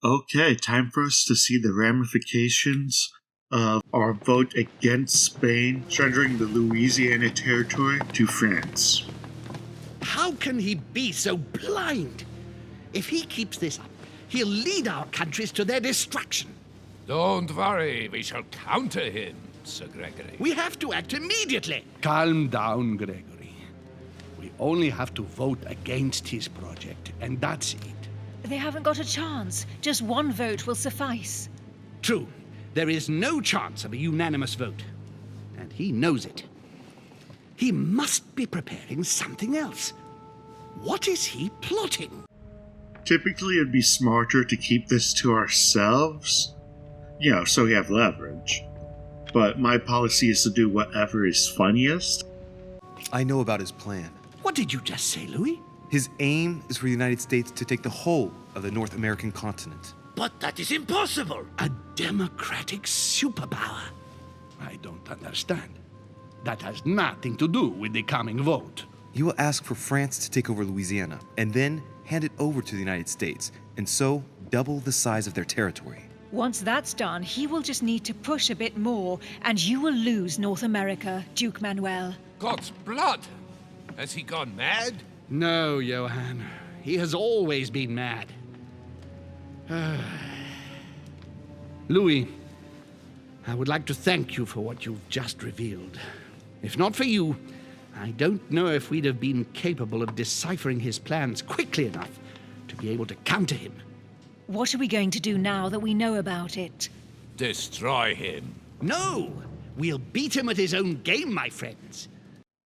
Okay, time for us to see the ramifications of our vote against Spain surrendering the Louisiana territory to France. How can he be so blind? If he keeps this up, he'll lead our countries to their destruction. Don't worry, we shall counter him, Sir Gregory. We have to act immediately. Calm down, Gregory. We only have to vote against his project, and that's it. They haven't got a chance. Just one vote will suffice. True. There is no chance of a unanimous vote. And he knows it. He must be preparing something else. What is he plotting? Typically, it'd be smarter to keep this to ourselves, so we have leverage. But my policy is to do whatever is funniest. I know about his plan. What did you just say, Louis? His aim is for the United States to take the whole of the North American continent. But that is impossible. A democratic superpower. I don't understand. That has nothing to do with the coming vote. He will ask for France to take over Louisiana, and then hand it over to the United States, and so double the size of their territory. Once that's done, he will just need to push a bit more, and you will lose North America, Duke Manuel. God's blood! Has he gone mad? No, Johann. He has always been mad. Louis, I would like to thank you for what you've just revealed. If not for you, I don't know if we'd have been capable of deciphering his plans quickly enough to be able to counter him. What are we going to do now that we know about it? Destroy him. No! We'll beat him at his own game, my friends.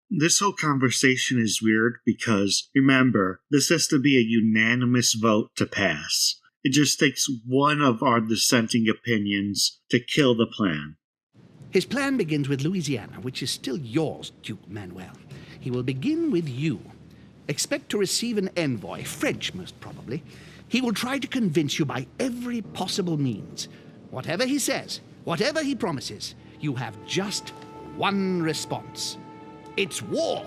This whole conversation is weird because, remember, this has to be a unanimous vote to pass. It just takes one of our dissenting opinions to kill the plan. His plan begins with Louisiana, which is still yours, Duke Manuel. He will begin with you. Expect to receive an envoy, French most probably. He will try to convince you by every possible means. Whatever he says, whatever he promises, you have just one response. It's war.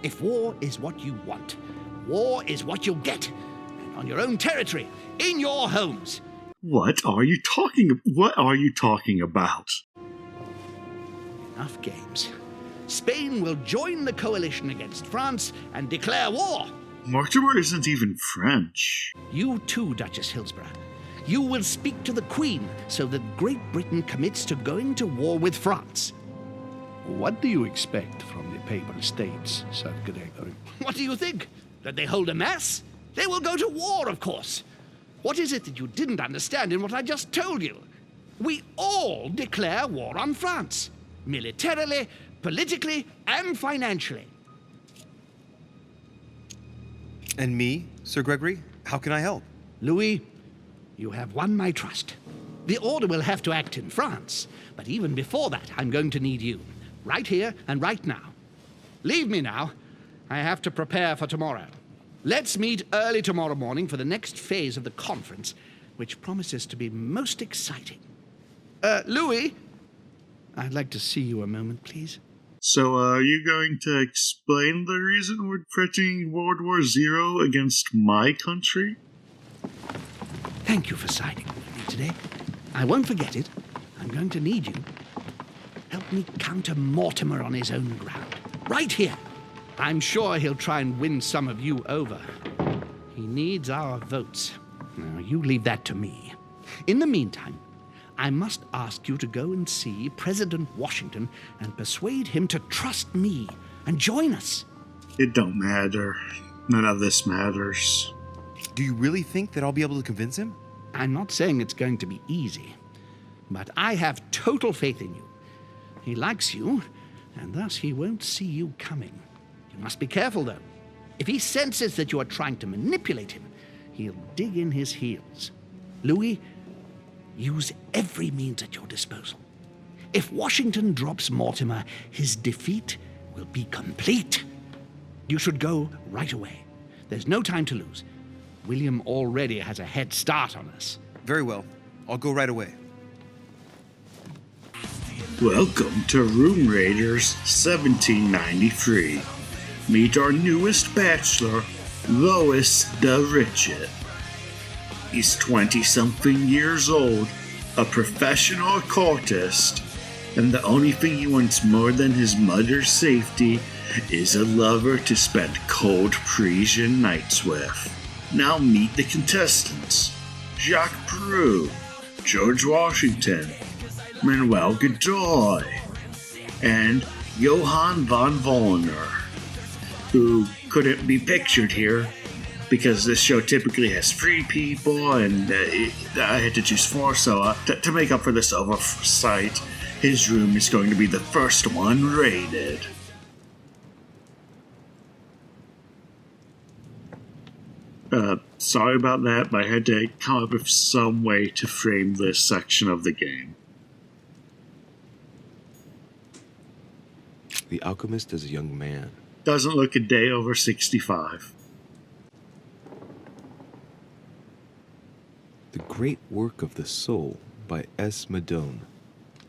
If war is what you want, war is what you'll get. And on your own territory, in your homes. What are you talking about? Enough games. Spain will join the coalition against France and declare war. Mortimer isn't even French. You too, Duchess Hillsborough. You will speak to the Queen so that Great Britain commits to going to war with France. What do you expect from the Papal States, Sir Gregory? What do you think? That they hold a mass? They will go to war, of course. What is it that you didn't understand in what I just told you? We all declare war on France. Militarily, politically, and financially. And me, Sir Gregory? How can I help? Louis, you have won my trust. The Order will have to act in France, but even before that, I'm going to need you. Right here and right now. Leave me now. I have to prepare for tomorrow. Let's meet early tomorrow morning for the next phase of the conference, which promises to be most exciting. Louis, I'd like to see you a moment, please. So, are you going to explain the reason we're threatening World War Zero against my country? Thank you for siding with me today. I won't forget it. I'm going to need you. Help me counter Mortimer on his own ground. Right here. I'm sure he'll try and win some of you over. He needs our votes. Now, you leave that to me. In the meantime, I must ask you to go and see President Washington and persuade him to trust me and join us. It don't matter. None of this matters. Do you really think that I'll be able to convince him? I'm not saying it's going to be easy, but I have total faith in you. He likes you, and thus he won't see you coming. You must be careful, though. If he senses that you are trying to manipulate him, he'll dig in his heels. Louis, use every means at your disposal. If Washington drops Mortimer, his defeat will be complete. You should go right away. There's no time to lose. William already has a head start on us. Very well. I'll go right away. Welcome to Room Raiders 1793. Meet our newest bachelor, Lois the Richet. He's 20-something years old, a professional occultist, and the only thing he wants more than his mother's safety is a lover to spend cold Parisian nights with. Now meet the contestants. Jacques Peru, George Washington, Manuel Godoy, and Johann von Wollner, who couldn't be pictured here because this show typically has 3 people and I had to choose 4, so to make up for this oversight, his room is going to be the first one rated. Sorry about that, but I had to come up with some way to frame this section of the game. The alchemist is a young man. Doesn't look a day over 65. The Great Work of the Soul by S. Madone.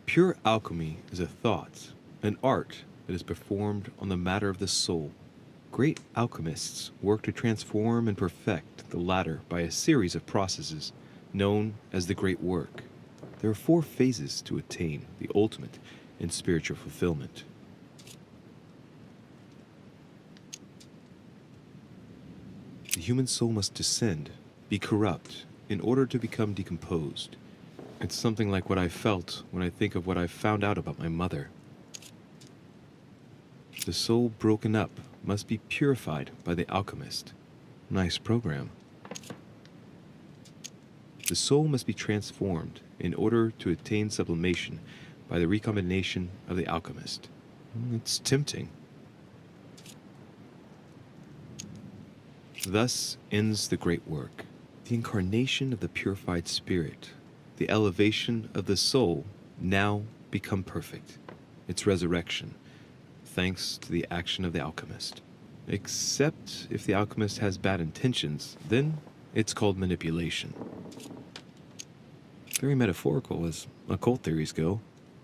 Pure alchemy is a thought, an art that is performed on the matter of the soul. Great alchemists work to transform and perfect the latter by a series of processes known as the Great Work. There are 4 phases to attain the ultimate in spiritual fulfillment. The human soul must descend, be corrupt, in order to become decomposed. It's something like what I felt when I think of what I found out about my mother. The soul broken up must be purified by the alchemist. Nice program. The soul must be transformed in order to attain sublimation by the recombination of the alchemist. It's tempting. Thus ends the great work. The incarnation of the purified spirit, the elevation of the soul, now become perfect. Its resurrection, thanks to the action of the alchemist. Except if the alchemist has bad intentions, then it's called manipulation. Very metaphorical as occult theories go.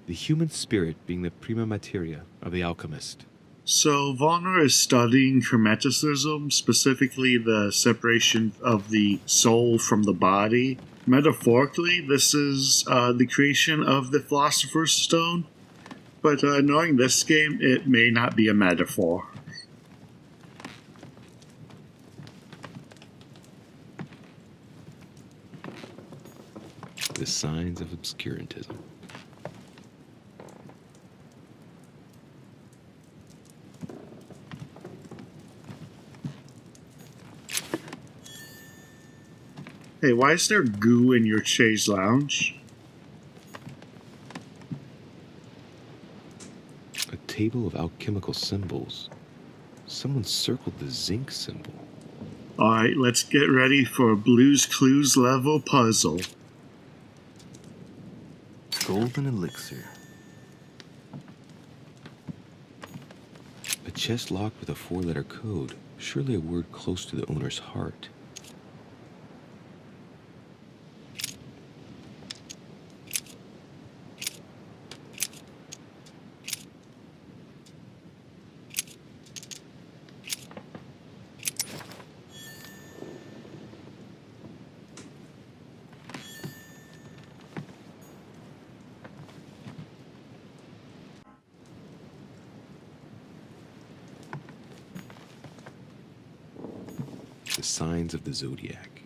The human spirit being the prima materia of the alchemist. So Vollner is studying Hermeticism, specifically the separation of the soul from the body. Metaphorically, this is the creation of the Philosopher's Stone, but knowing this game, it may not be a metaphor. The signs of obscurantism. Hey, why is there goo in your chaise lounge? A table of alchemical symbols. Someone circled the zinc symbol. Alright, let's get ready for a Blue's Clues level puzzle. Golden elixir. A chest locked with a 4-letter code. Surely a word close to the owner's heart. The signs of the zodiac.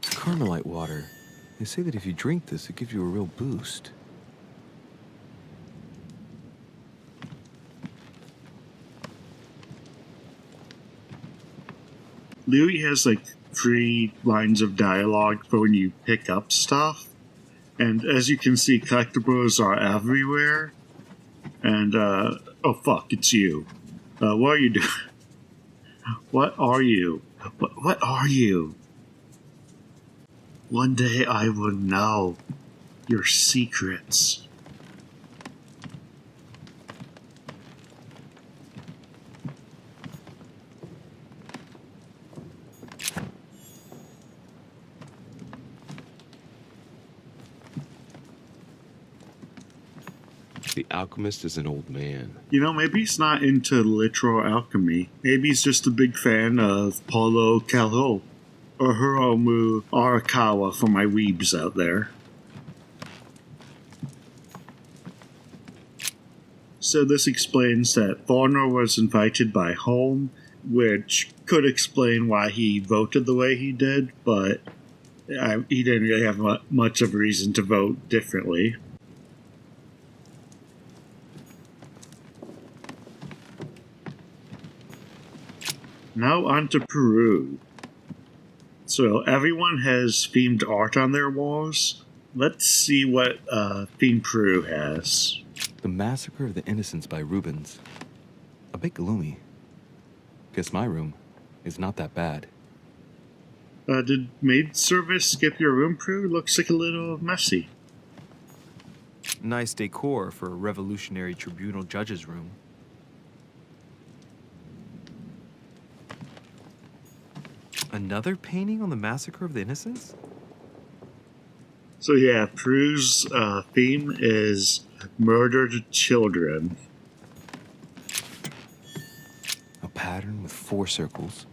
Carmelite water. They say that if you drink this, it gives you a real boost. Louis has like 3 lines of dialogue for when you pick up stuff. And as you can see, collectibles are everywhere. And, oh fuck, it's you. What are you doing? What are you? What are you? One day I will know your secrets. The alchemist is an old man. You know, maybe he's not into literal alchemy. Maybe he's just a big fan of Paulo Coelho or Hiromu Arakawa for my weebs out there. So this explains that Varner was invited by Home, which could explain why he voted the way he did, but he didn't really have much of a reason to vote differently. Now on to Peru. So everyone has themed art on their walls. Let's see what theme Peru has. The Massacre of the Innocents by Rubens. A bit gloomy. Guess my room is not that bad. Did maid service skip your room, Peru? Looks like a little messy. Nice decor for a revolutionary tribunal judge's room. Another painting on the Massacre of the Innocents? So yeah, Peru's theme is murdered children. A pattern with 4 circles.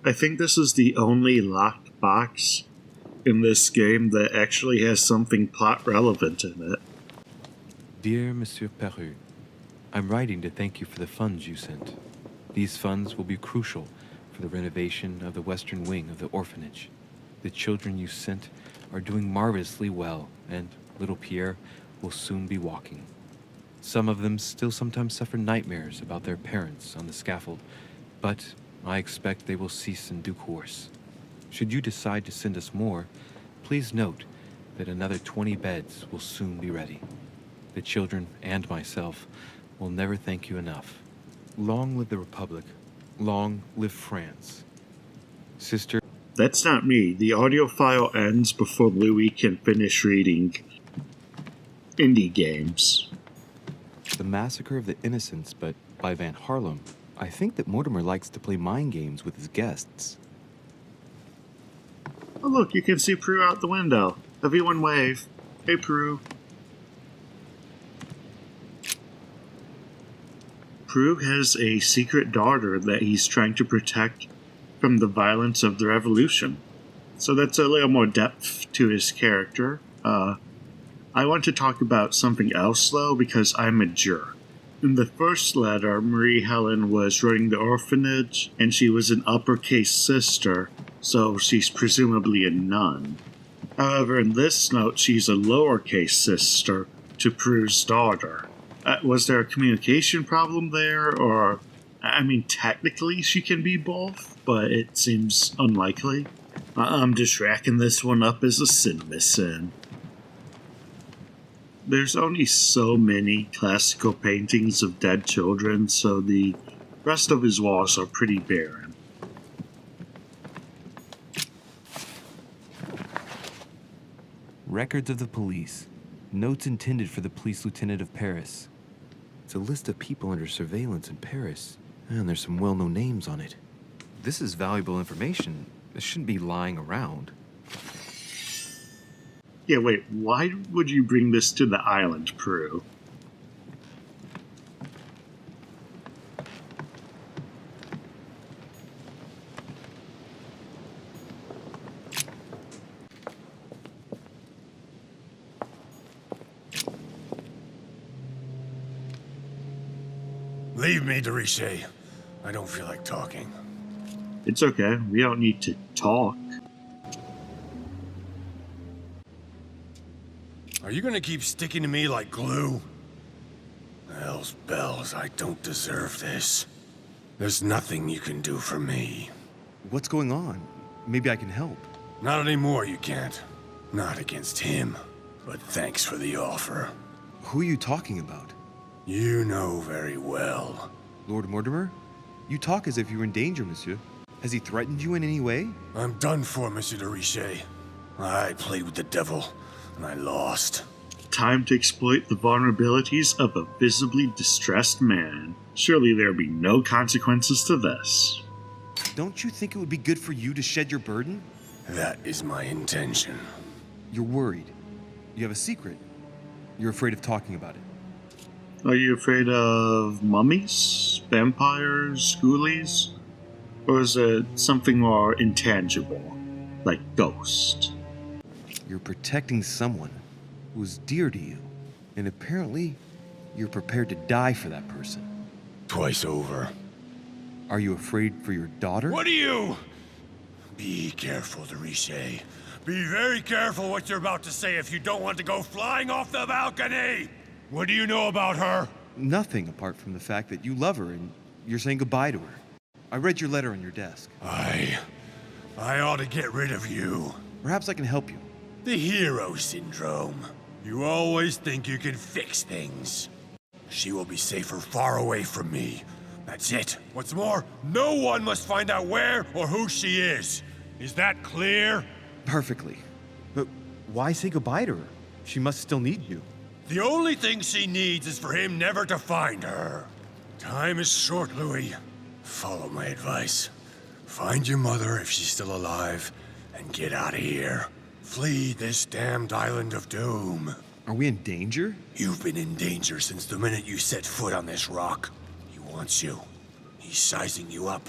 I think this is the only locked box in this game that actually has something plot relevant in it. Dear Monsieur Peru, I'm writing to thank you for the funds you sent. These funds will be crucial for the renovation of the western wing of the orphanage. The children you sent are doing marvelously well, and little Pierre will soon be walking. Some of them still sometimes suffer nightmares about their parents on the scaffold, but I expect they will cease in due course. Should you decide to send us more, please note that another 20 beds will soon be ready. The children and myself will never thank you enough. Long live the Republic. Long live France. Sister... That's not me. The audio file ends before Louis can finish reading indie games. The Massacre of the Innocents, but by Van Harlem. I think that Mortimer likes to play mind games with his guests. Oh look, you can see Peru out the window. Everyone wave. Hey Peru. Peru has a secret daughter that he's trying to protect from the violence of the revolution. So that's a little more depth to his character. I want to talk about something else though, because I'm a jerk. In the first letter, Marie Helen was running the orphanage, and she was an uppercase sister, so she's presumably a nun. However, in this note, she's a lowercase sister to Peru's daughter. Was there a communication problem there, or... I mean, technically she can be both, but it seems unlikely. I'm just racking this one up as a cinema sin. There's only so many classical paintings of dead children, so the rest of his walls are pretty barren. Records of the police. Notes intended for the police lieutenant of Paris. It's a list of people under surveillance in Paris, and there's some well-known names on it. This is valuable information. It shouldn't be lying around. Yeah, wait, why would you bring this to the island, Peru? Leave me, Deriche. I don't feel like talking. It's okay, we don't need to talk. Are you gonna keep sticking to me like glue? Hell's bells, I don't deserve this. There's nothing you can do for me. What's going on? Maybe I can help. Not anymore, you can't. Not against him. But thanks for the offer. Who are you talking about? You know very well. Lord Mortimer? You talk as if you were in danger, monsieur. Has he threatened you in any way? I'm done for, Monsieur Deriche. I played with the devil, and I lost. time to exploit the vulnerabilities of a visibly distressed man. Surely there be no consequences to this. Don't you think it would be good for you to shed your burden? That is my intention. You're worried. You have a secret. You're afraid of talking about it. Are you afraid of mummies, vampires, ghoulies? Or is it something more intangible, like ghosts? You're protecting someone who's dear to you, and apparently you're prepared to die for that person. Twice over. Are you afraid for your daughter? What are you? Be careful, Deriche. Be very careful what you're about to say if you don't want to go flying off the balcony! What do you know about her? Nothing apart from the fact that you love her and you're saying goodbye to her. I read your letter on your desk. I ought to get rid of you. Perhaps I can help you. The hero syndrome. You always think you can fix things. She will be safer far away from me. That's it. What's more, no one must find out where or who she is. Is that clear? Perfectly. But why say goodbye to her? She must still need you. The only thing she needs is for him never to find her. Time is short, Louis. Follow my advice. Find your mother if she's still alive, and get out of here. Flee this damned island of doom. Are we in danger? You've been in danger since the minute you set foot on this rock. He wants you. He's sizing you up.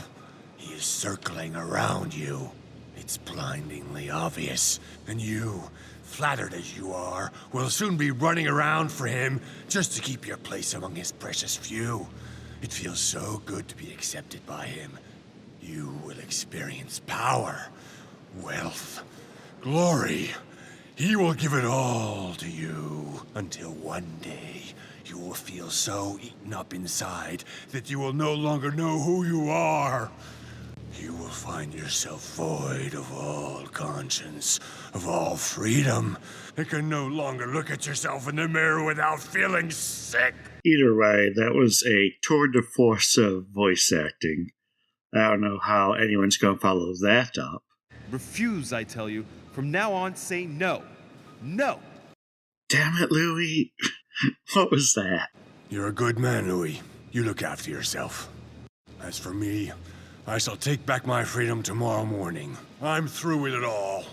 He is circling around you. It's blindingly obvious. And you, flattered as you are, will soon be running around for him just to keep your place among his precious few. It feels so good to be accepted by him. You will experience power, wealth, glory. He will give it all to you until one day you will feel so eaten up inside that you will no longer know who you are. You will find yourself void of all conscience, of all freedom, and can no longer look at yourself in the mirror without feeling sick. Either way, that was a tour de force of voice acting. I don't know how anyone's going to follow that up. Refuse, I tell you. From now on, say no. No! Damn it, Louis. What was that? You're a good man, Louis. You look after yourself. As for me, I shall take back my freedom tomorrow morning. I'm through with it all.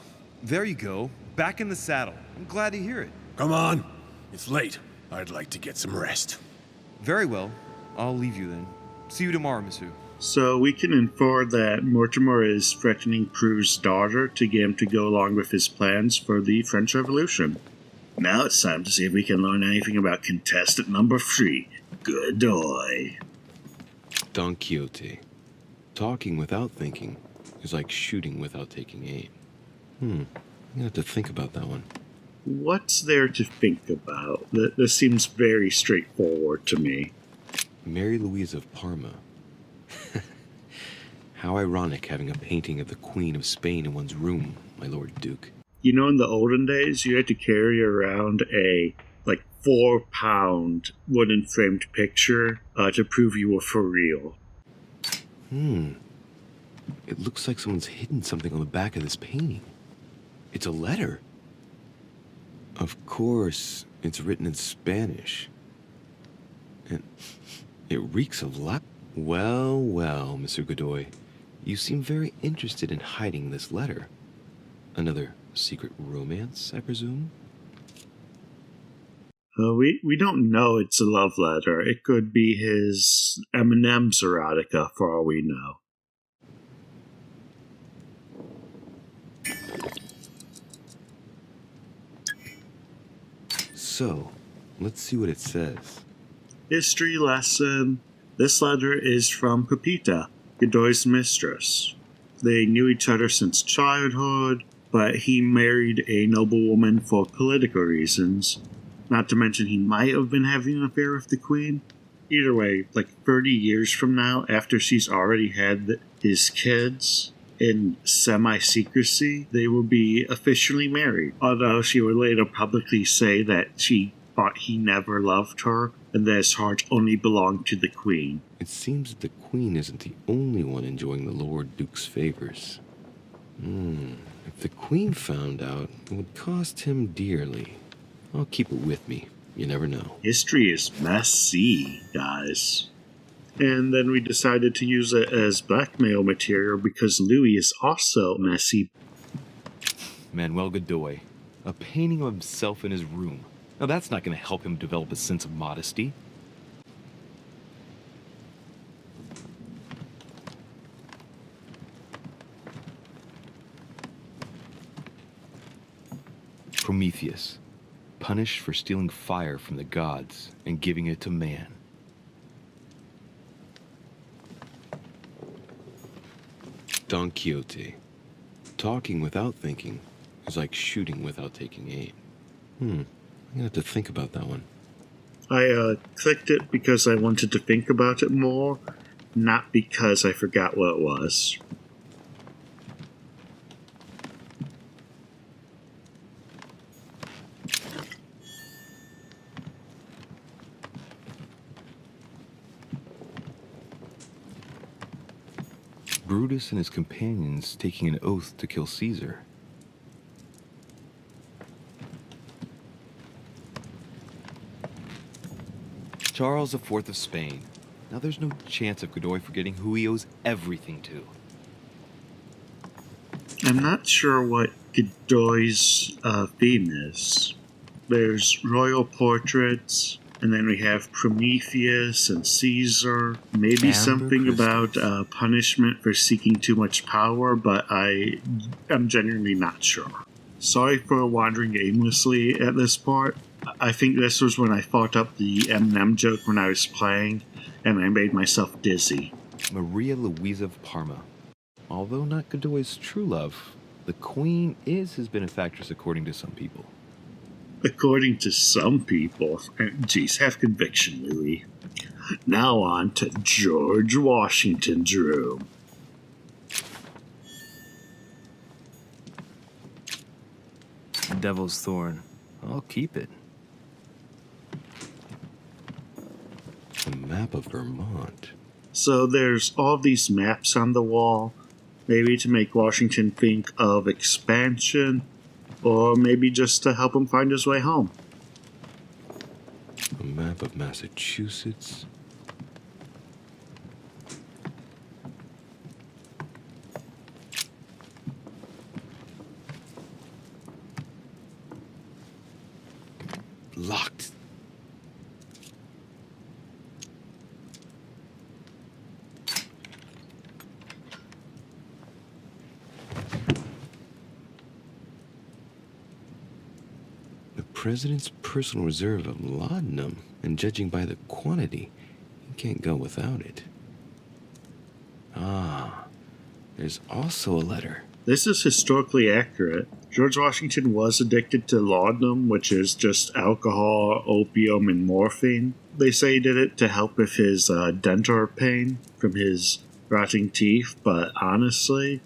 There you go. Back in the saddle. I'm glad to hear it. Come on. It's late. I'd like to get some rest. Very well. I'll leave you then. See you tomorrow, monsieur. So we can infer that Mortimer is threatening Prue's daughter to get him to go along with his plans for the French Revolution. Now it's time to see if we can learn anything about contestant number 3, Godoy. Don Quixote. Talking without thinking is like shooting without taking aim. I'm gonna have to think about that one. What's there to think about? This seems very straightforward to me. Mary Louise of Parma. How ironic having a painting of the Queen of Spain in one's room, my Lord Duke. You know, in the olden days, you had to carry around a, 4-pound wooden framed picture to prove you were for real. It looks like someone's hidden something on the back of this painting. It's a letter. Of course, it's written in Spanish. And it reeks of Well, Mr. Godoy. You seem very interested in hiding this letter. Another secret romance, I presume? We don't know it's a love letter. It could be his M&M's erotica, for all we know. So, let's see what it says. History lesson. This letter is from Pepita, Godoy's mistress. They knew each other since childhood, but he married a noblewoman for political reasons. Not to mention he might have been having an affair with the queen. Either way, 30 years from now, after she's already had his kids, in semi-secrecy, they will be officially married. Although she would later publicly say that she thought he never loved her, and that his heart only belonged to the queen. It seems that the queen isn't the only one enjoying the Lord Duke's favors. If the queen found out, it would cost him dearly. I'll keep it with me. You never know. History is messy, guys. And then we decided to use it as blackmail material because Louis is also messy. Manuel Godoy, a painting of himself in his room. Now that's not going to help him develop a sense of modesty. Prometheus, punished for stealing fire from the gods and giving it to man. Don Quixote, talking without thinking is like shooting without taking aim. I'm gonna have to think about that one. I clicked it because I wanted to think about it more, not because I forgot what it was. Brutus and his companions taking an oath to kill Caesar. Charles IV of Spain. Now there's no chance of Godoy forgetting who he owes everything to. I'm not sure what Godoy's theme is. There's royal portraits, and then we have Prometheus and Caesar. Maybe Amber something about crystals. punishment for seeking too much power, but I'm genuinely not sure. Sorry for wandering aimlessly at this part. I think this was when I thought up the M&M joke when I was playing, and I made myself dizzy. Maria Louisa of Parma. Although not Godoy's true love, the Queen is his benefactress according to some people. According to some people. Geez, have conviction, Louis. Now on to George Washington's room. Devil's Thorn. I'll keep it. A map of Vermont. So there's all these maps on the wall, maybe to make Washington think of expansion, or maybe just to help him find his way home. A map of Massachusetts. Locked. The president's personal reserve of laudanum, and judging by the quantity, you can't go without it. Ah, there's also a letter. This is historically accurate. George Washington was addicted to laudanum, which is just alcohol, opium, and morphine. They say he did it to help with his dental pain from his rotting teeth, but honestly,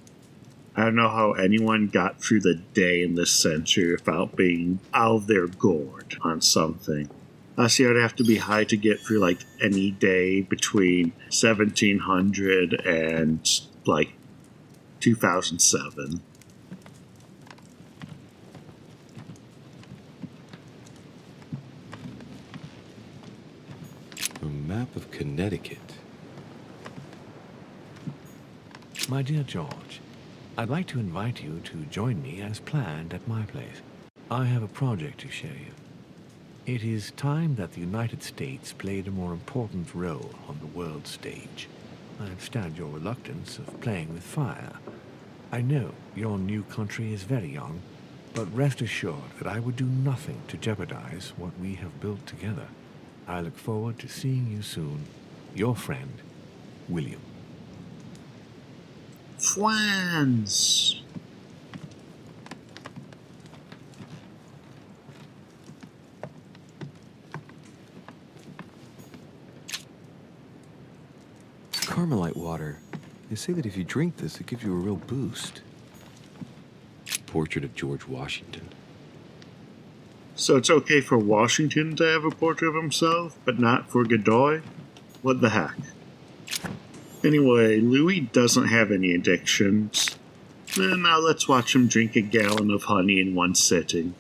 I don't know how anyone got through the day in this century without being out of their gourd on something. I see I'd have to be high to get through like any day between 1700 and like 2007. A map of Connecticut. My dear George, I'd like to invite you to join me as planned at my place. I have a project to show you. It is time that the United States played a more important role on the world stage. I understand your reluctance of playing with fire. I know your new country is very young, but rest assured that I would do nothing to jeopardize what we have built together. I look forward to seeing you soon. Your friend, William. Friends. Carmelite water. They say that if you drink this, it gives you a real boost. Portrait of George Washington. So it's okay for Washington to have a portrait of himself, but not for Godoy? What the heck? Anyway, Louis doesn't have any addictions. Now let's watch him drink a gallon of honey in one sitting.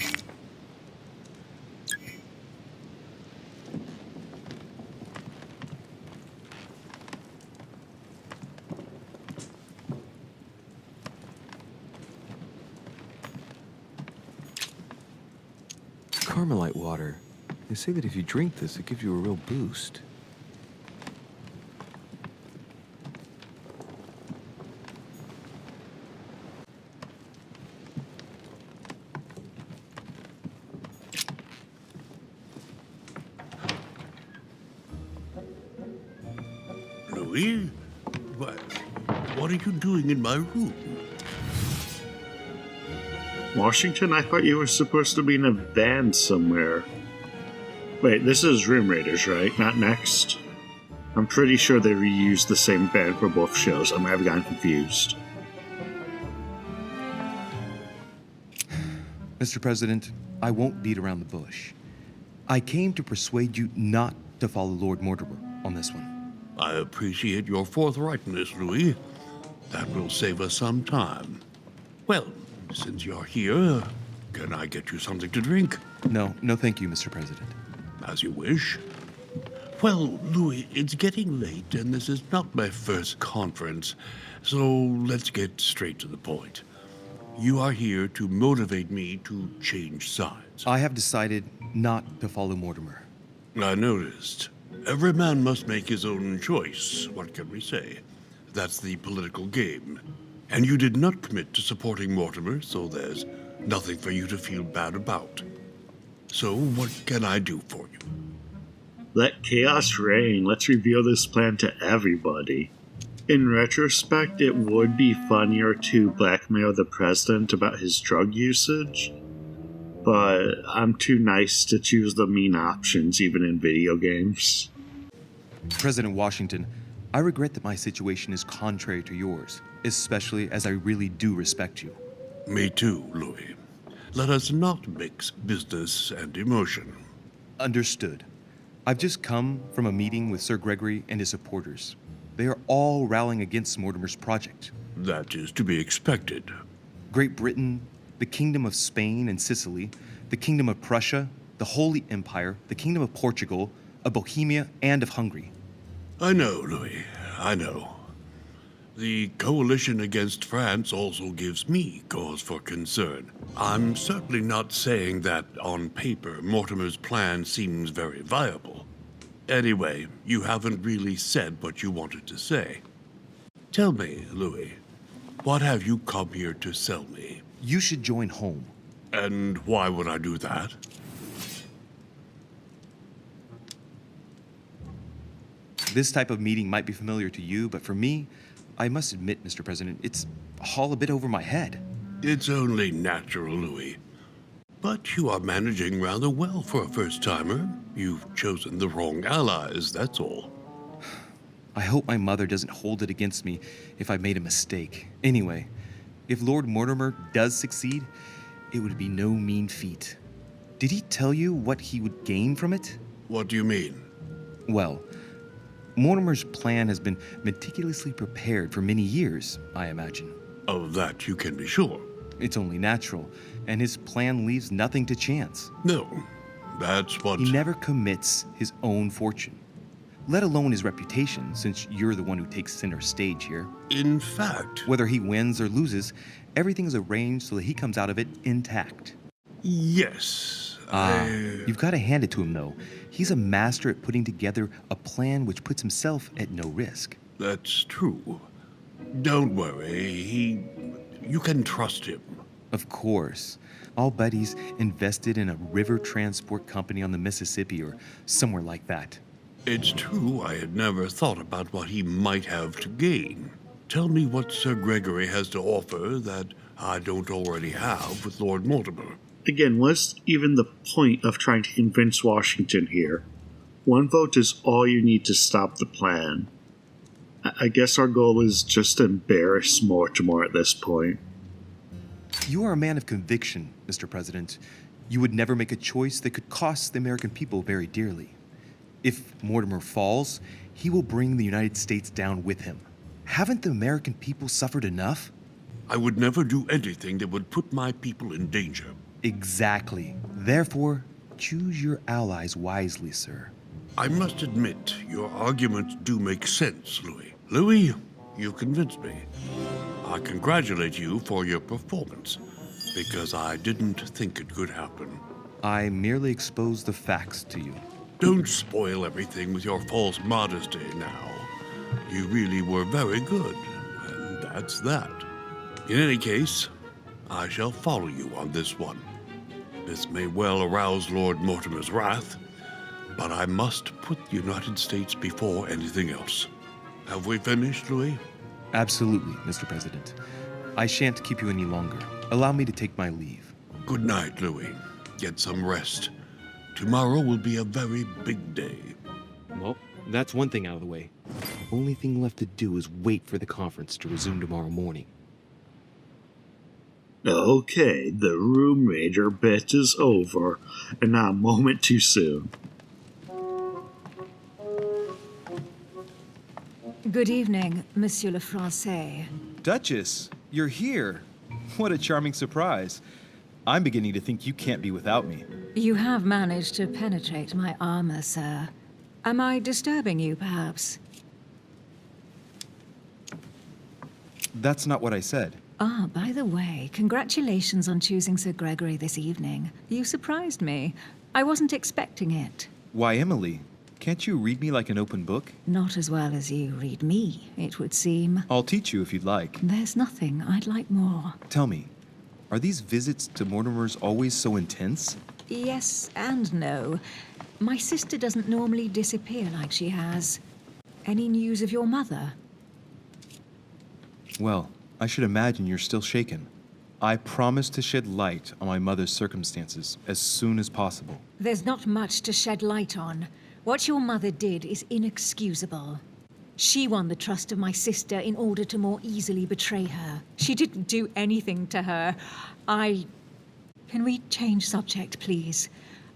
Carmelite water. They say that if you drink this, it gives you a real boost. Louis? What are you doing in my room? Washington, I thought you were supposed to be in a van somewhere. Wait, this is Room Raiders, right? Not Next? I'm pretty sure they reused the same van for both shows. I might have gotten confused. Mr. President, I won't beat around the bush. I came to persuade you not to follow Lord Mortimer on this one. I appreciate your forthrightness, Louis. That will save us some time. Well, since you're here, can I get you something to drink? No, thank you, Mr. President. As you wish. Well, Louis, it's getting late, and this is not my first conference, so let's get straight to the point. You are here to motivate me to change sides. I have decided not to follow Mortimer. I noticed. Every man must make his own choice. What can we say? That's the political game. And you did not commit to supporting Mortimer, so there's nothing for you to feel bad about. So what can I do for you? Let chaos reign. Let's reveal this plan to everybody. In retrospect, it would be funnier to blackmail the president about his drug usage, but I'm too nice to choose the mean options even in video games. President Washington, I regret that my situation is contrary to yours, especially as I really do respect you. Me too, Louis. Let us not mix business and emotion. Understood. I've just come from a meeting with Sir Gregory and his supporters. They are all rallying against Mortimer's project. That is to be expected. Great Britain, the Kingdom of Spain and Sicily, the Kingdom of Prussia, the Holy Empire, the Kingdom of Portugal, of Bohemia, and of Hungary. I know, Louis. I know. The coalition against France also gives me cause for concern. I'm certainly not saying that, on paper, Mortimer's plan seems very viable. Anyway, you haven't really said what you wanted to say. Tell me, Louis, what have you come here to sell me? You should join home. And why would I do that? This type of meeting might be familiar to you, but for me, I must admit, Mr. President, it's all a bit over my head. It's only natural, Louis. But you are managing rather well for a first-timer. You've chosen the wrong allies, that's all. I hope my mother doesn't hold it against me if I made a mistake. Anyway, if Lord Mortimer does succeed, it would be no mean feat. Did he tell you what he would gain from it? What do you mean? Well, Mortimer's plan has been meticulously prepared for many years, I imagine. Of that you can be sure. It's only natural, and his plan leaves nothing to chance. No, that's what... He never commits his own fortune, let alone his reputation, since you're the one who takes center stage here. In fact... Whether he wins or loses, everything is arranged so that he comes out of it intact. Yes, You've got to hand it to him, though. He's a master at putting together a plan which puts himself at no risk. That's true. Don't worry, you can trust him. Of course. I'll bet he's invested in a river transport company on the Mississippi or somewhere like that. It's true I had never thought about what he might have to gain. Tell me what Sir Gregory has to offer that I don't already have with Lord Mortimer. Again, what's even the point of trying to convince Washington here? One vote is all you need to stop the plan. I guess our goal is just to embarrass Mortimer at this point. You are a man of conviction, Mr. President. You would never make a choice that could cost the American people very dearly. If Mortimer falls, he will bring the United States down with him. Haven't the American people suffered enough? I would never do anything that would put my people in danger. Exactly. Therefore, choose your allies wisely, sir. I must admit, your arguments do make sense, Louis. Louis, you convinced me. I congratulate you for your performance, because I didn't think it could happen. I merely expose the facts to you. Don't spoil everything with your false modesty now. You really were very good, and that's that. In any case, I shall follow you on this one. This may well arouse Lord Mortimer's wrath, but I must put the United States before anything else. Have we finished, Louis? Absolutely, Mr. President. I shan't keep you any longer. Allow me to take my leave. Good night, Louis. Get some rest. Tomorrow will be a very big day. Well, that's one thing out of the way. Only thing left to do is wait for the conference to resume tomorrow morning. Okay, the room rager bit is over, and not a moment too soon. Good evening, Monsieur le Français. Duchess, you're here. What a charming surprise. I'm beginning to think you can't be without me. You have managed to penetrate my armor, sir. Am I disturbing you, perhaps? That's not what I said. Ah, by the way, congratulations on choosing Sir Gregory this evening. You surprised me. I wasn't expecting it. Why, Emily, can't you read me like an open book? Not as well as you read me, it would seem. I'll teach you if you'd like. There's nothing I'd like more. Tell me, are these visits to Mortimer's always so intense? Yes and no. My sister doesn't normally disappear like she has. Any news of your mother? Well, I should imagine you're still shaken. I promise to shed light on my mother's circumstances as soon as possible. There's not much to shed light on. What your mother did is inexcusable. She won the trust of my sister in order to more easily betray her. She didn't do anything to her. Can we change subject, please?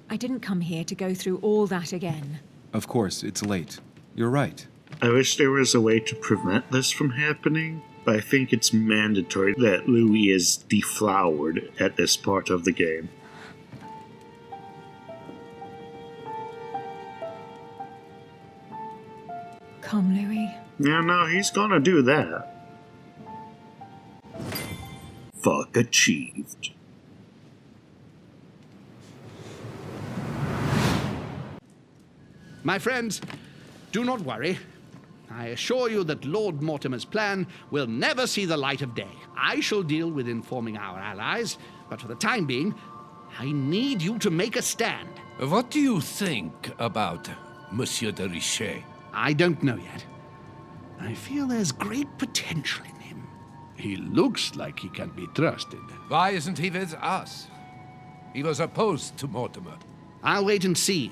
I didn't come here to go through all that again. Of course, it's late. You're right. I wish there was a way to prevent this from happening, but I think it's mandatory that Louis is deflowered at this part of the game. Come, Louis. Yeah, no, he's gonna do that. Fuck achieved. My friends, do not worry. I assure you that Lord Mortimer's plan will never see the light of day. I shall deal with informing our allies, but for the time being, I need you to make a stand. What do you think about Monsieur de Richet? I don't know yet. I feel there's great potential in him. He looks like he can be trusted. Why isn't he with us? He was opposed to Mortimer. I'll wait and see.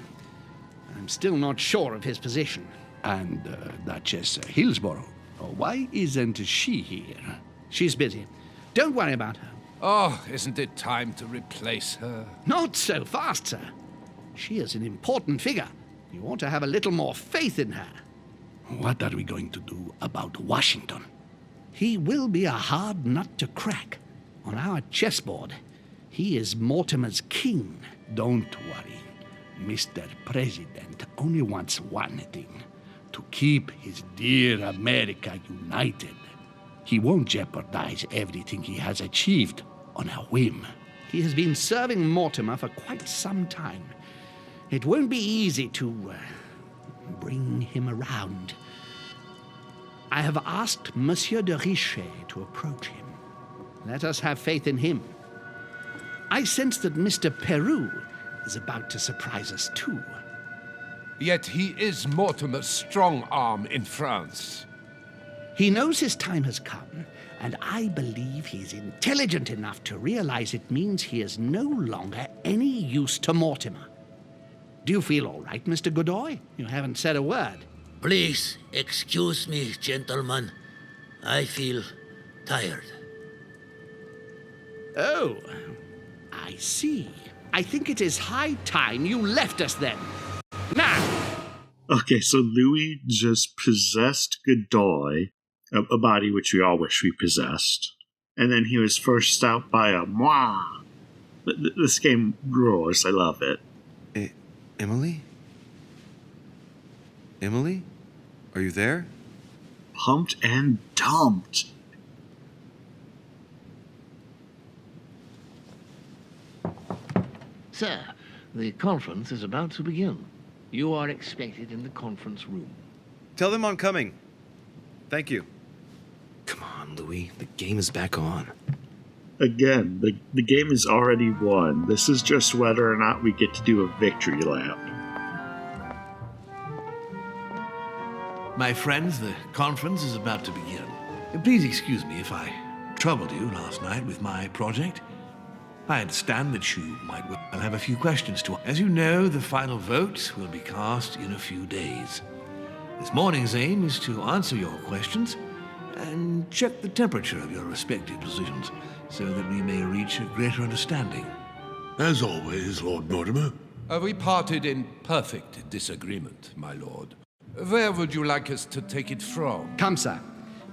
I'm still not sure of his position. And Duchess Hillsborough, why isn't she here? She's busy. Don't worry about her. Oh, isn't it time to replace her? Not so fast, sir. She is an important figure. You ought to have a little more faith in her. What are we going to do about Washington? He will be a hard nut to crack. On our chessboard, he is Mortimer's king. Don't worry. Mr. President only wants one thing: to keep his dear America united. He won't jeopardize everything he has achieved on a whim. He has been serving Mortimer for quite some time. It won't be easy to bring him around. I have asked Monsieur de Richet to approach him. Let us have faith in him. I sense that Mr. Peru is about to surprise us too. Yet he is Mortimer's strong arm in France. He knows his time has come, and I believe he's intelligent enough to realize it means he is no longer any use to Mortimer. Do you feel all right, Mr. Godoy? You haven't said a word. Please, excuse me, gentlemen. I feel tired. Oh, I see. I think it is high time you left us then. Now! Okay, so Louis just possessed Godoy, a body which we all wish we possessed. And then he was forced out by a moi. This game roars. I love it. Emily? Emily? Are you there? Pumped and dumped. Sir, the conference is about to begin. You are expected in the conference room. Tell them I'm coming. Thank you. Come on, Louis. The game is back on. Again, the game is already won. This is just whether or not we get to do a victory lap. My friends, the conference is about to begin. Please excuse me if I troubled you last night with my project. I understand that you might well have a few questions to ask. As you know, the final vote will be cast in a few days. This morning's aim is to answer your questions and check the temperature of your respective positions so that we may reach a greater understanding. As always, Lord Mortimer. We parted in perfect disagreement, my lord. Where would you like us to take it from? Come, sir.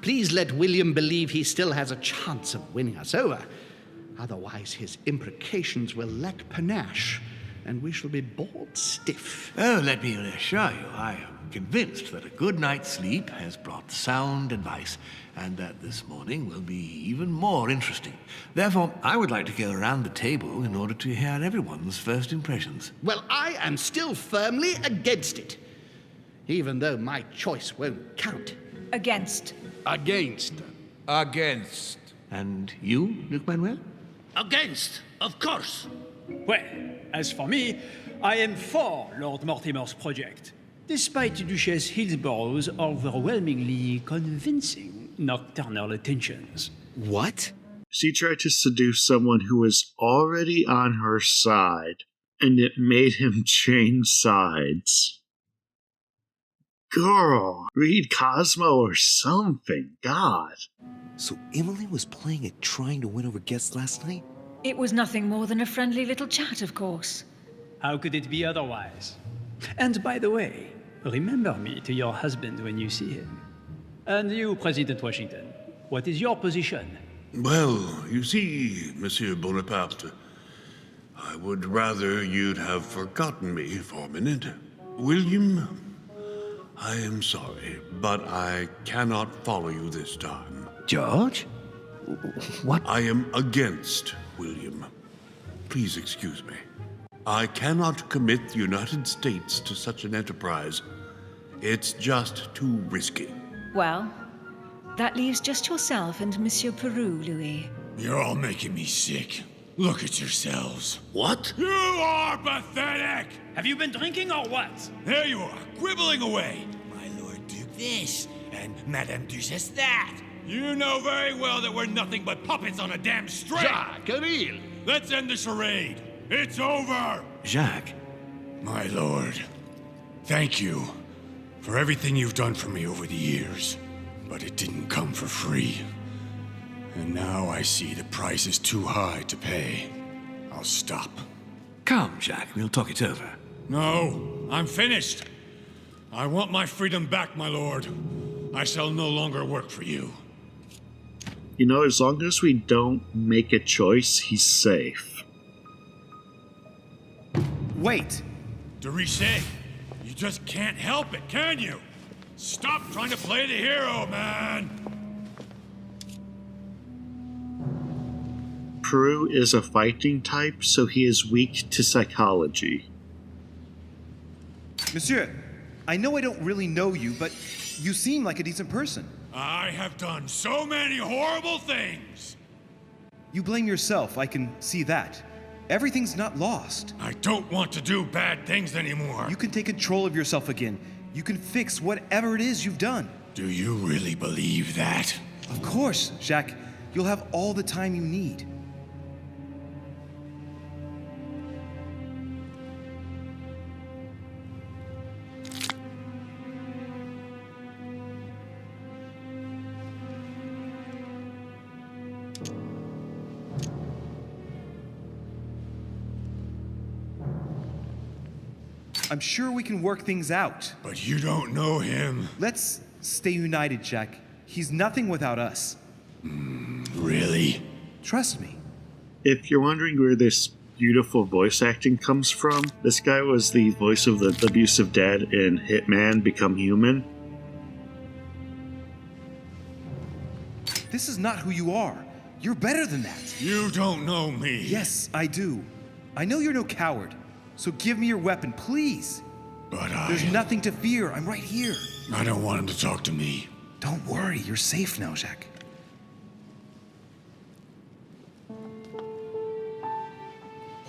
Please let William believe he still has a chance of winning us over. Otherwise, his imprecations will lack panache, and we shall be bored stiff. Oh, let me reassure you, I am convinced that a good night's sleep has brought sound advice, and that this morning will be even more interesting. Therefore, I would like to go around the table in order to hear everyone's first impressions. Well, I am still firmly against it, even though my choice won't count. Against. Against. Against. And you, Luc Manuel? Against, of course. Well, as for me, I am for Lord Mortimer's project, despite Duchess Hillsborough's overwhelmingly convincing nocturnal attentions. What? She tried to seduce someone who was already on her side, and it made him change sides. Girl, read Cosmo or something, God. So Emily was playing at trying to win over guests last night? It was nothing more than a friendly little chat, of course. How could it be otherwise? And by the way, remember me to your husband when you see him. And you, President Washington, what is your position? Well, you see, Monsieur Bonaparte, I would rather you'd have forgotten me for a minute. William, I am sorry, but I cannot follow you this time. George? What? I am against William. Please excuse me. I cannot commit the United States to such an enterprise. It's just too risky. Well, that leaves just yourself and Monsieur Peru, Louis. You're all making me sick. Look at yourselves. What? You are pathetic! Have you been drinking or what? There you are, quibbling away. My Lord Duke this, and Madame Duchess that. You know very well that we're nothing but puppets on a damn string. Jacques, Camille. Let's end the charade. It's over. Jacques. My lord, thank you for everything you've done for me over the years. But it didn't come for free. And now I see the price is too high to pay. I'll stop. Come, Jacques, we'll talk it over. No, I'm finished. I want my freedom back, my lord. I shall no longer work for you. You know, as long as we don't make a choice, he's safe. Wait! De Richet, you just can't help it, can you? Stop trying to play the hero, man! Peru is a fighting type, so he is weak to psychology. Monsieur, I know I don't really know you, but you seem like a decent person. I have done so many horrible things! You blame yourself, I can see that. Everything's not lost. I don't want to do bad things anymore. You can take control of yourself again. You can fix whatever it is you've done. Do you really believe that? Of course, Jacques. You'll have all the time you need. I'm sure we can work things out. But you don't know him. Let's stay united, Jack. He's nothing without us. Really? Trust me. If you're wondering where this beautiful voice acting comes from, this guy was the voice of the abusive dad in Hitman Become Human. This is not who you are. You're better than that. You don't know me. Yes, I do. I know you're no coward. So give me your weapon, please. But There's nothing to fear. I'm right here. I don't want him to talk to me. Don't worry. You're safe now, Jacques.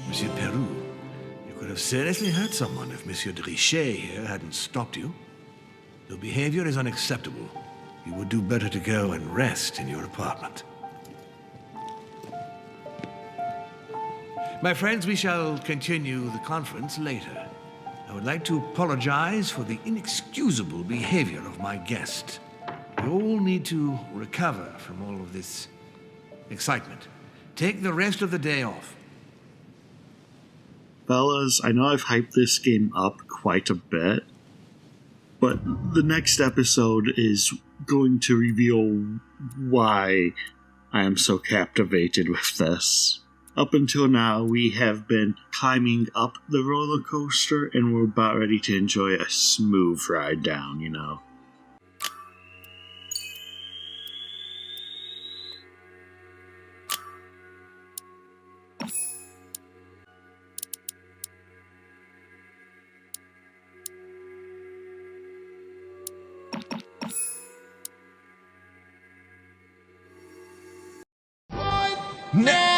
Monsieur Peru, you could have seriously hurt someone if Monsieur de Richet here hadn't stopped you. Your behavior is unacceptable. You would do better to go and rest in your apartment. My friends, we shall continue the conference later. I would like to apologize for the inexcusable behavior of my guest. We all need to recover from all of this excitement. Take the rest of the day off. Fellas, I know I've hyped this game up quite a bit, but the next episode is going to reveal why I am so captivated with this. Up until now, we have been climbing up the roller coaster, and we're about ready to enjoy a smooth ride down, you know. Now!